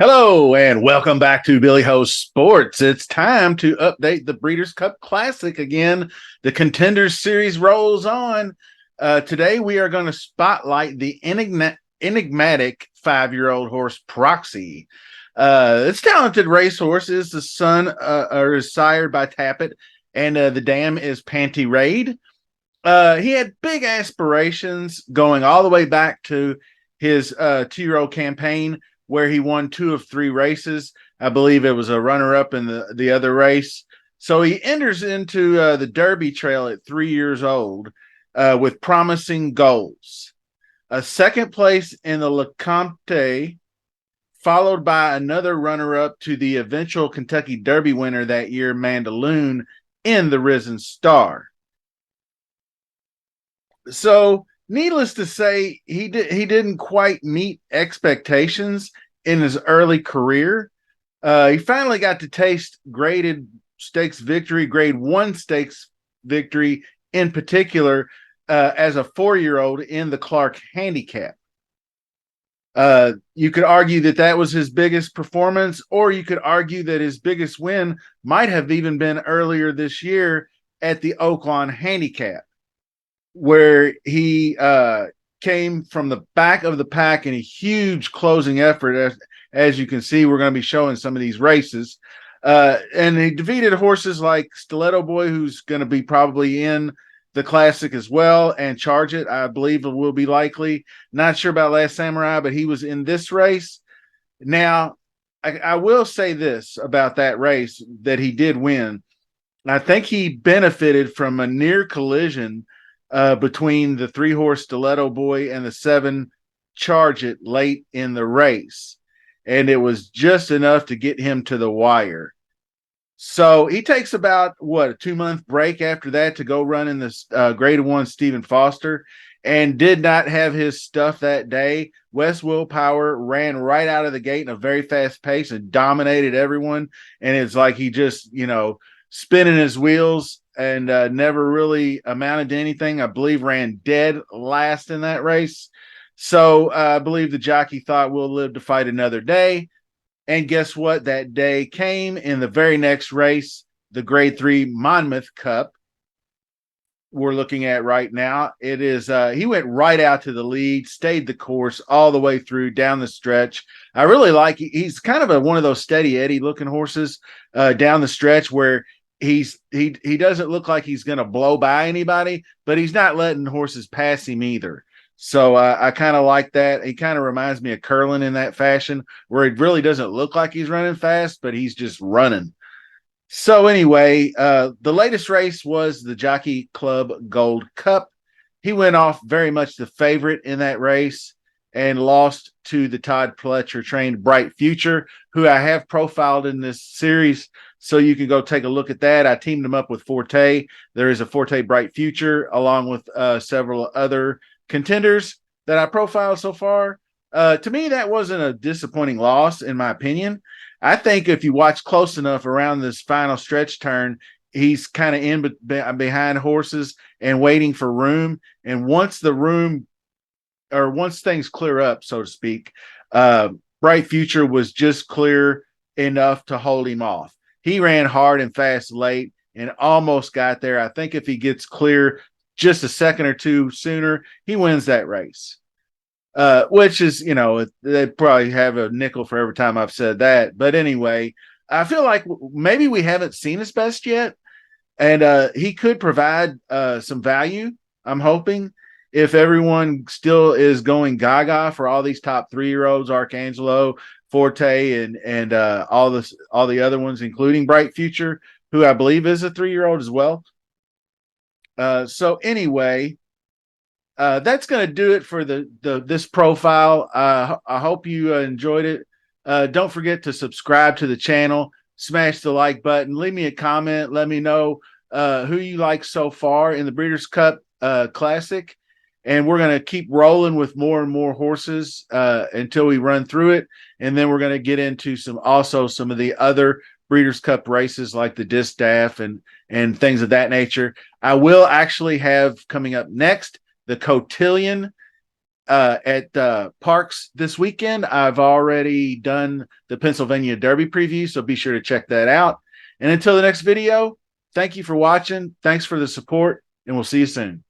Hello and welcome back to Billy Host Sports. It's time to update the Breeders' Cup Classic again. The Contenders series rolls on. Today we are going to spotlight the enigmatic 5-year-old horse Proxy. This talented racehorse is the son or is sired by Tappet, and the dam is Panty Raid. He had big aspirations going all the way back to his 2-year-old campaign where he won 2 of 3 races. I believe it was a runner-up in the other race. So he enters into the Derby Trail at 3 years old with promising goals. A second place in the LeCompte, followed by another runner-up to the eventual Kentucky Derby winner that year, Mandaloon, in the Risen Star. So needless to say, he didn't quite meet expectations in his early career. He finally got to taste graded stakes victory, grade 1 stakes victory in particular, as a 4-year-old in the Clark handicap. You could argue that was his biggest performance, or you could argue that his biggest win might have even been earlier this year at the Oaklawn handicap, where he came from the back of the pack in a huge closing effort. As you can see, we're going to be showing some of these races. And he defeated horses like Stiletto Boy, who's going to be probably in the Classic as well, and Charge It, I believe it will be likely. Not sure about Last Samurai, but he was in this race. Now, I will say this about that race that he did win. I think he benefited from a near collision between the 3-horse Stiletto Boy and the 7 Charge It late in the race. And it was just enough to get him to the wire. So he takes about, a 2-month break after that to go run in this grade 1 Stephen Foster, and did not have his stuff that day. Wes Willpower ran right out of the gate in a very fast pace and dominated everyone. And it's like he just, spinning his wheels and never really amounted to anything. I believe ran dead last in that race. So I believe the jockey thought, we'll live to fight another day. And guess what? That day came in the very next race, the grade 3 Monmouth Cup we're looking at right now. It is he went right out to the lead, stayed the course all the way through down the stretch. I really like, he's kind of one of those steady Eddie looking horses down the stretch, where he doesn't look like he's going to blow by anybody, but he's not letting horses pass him either. So I kind of like that. He kind of reminds me of Curlin in that fashion, where it really doesn't look like he's running fast, but he's just running. So anyway, the latest race was the Jockey Club Gold Cup. He went off very much the favorite in that race and lost to the Todd Pletcher trained Bright Future, who I have profiled in this series. So you can go take a look at that. I teamed him up with Forte. There is a Forte Bright Future along with several other contenders that I profiled so far. To me, that wasn't a disappointing loss, in my opinion. I think if you watch close enough around this final stretch turn, he's kind of in behind horses and waiting for room. And once things clear up, so to speak, Bright Future was just clear enough to hold him off. He ran hard and fast late and almost got there. I think if he gets clear just a second or two sooner, he wins that race. Which is, they probably have a nickel for every time I've said that. But anyway, I feel like maybe we haven't seen his best yet. And he could provide some value, I'm hoping, if everyone still is going gaga for all these top 3-year-olds, Arcangelo, Forte, and all the other ones, including Bright Future, who I believe is a 3-year-old as well. So anyway, that's going to do it for this profile. I hope you enjoyed it. Don't forget to subscribe to the channel, smash the like button, leave me a comment, let me know who you like so far in the Breeders' Cup Classic. And we're going to keep rolling with more and more horses until we run through it. And then we're going to get into some of the other Breeders' Cup races like the Distaff and things of that nature. I will actually have coming up next the Cotillion at Parks this weekend. I've already done the Pennsylvania Derby preview, so be sure to check that out. And until the next video, thank you for watching. Thanks for the support, and we'll see you soon.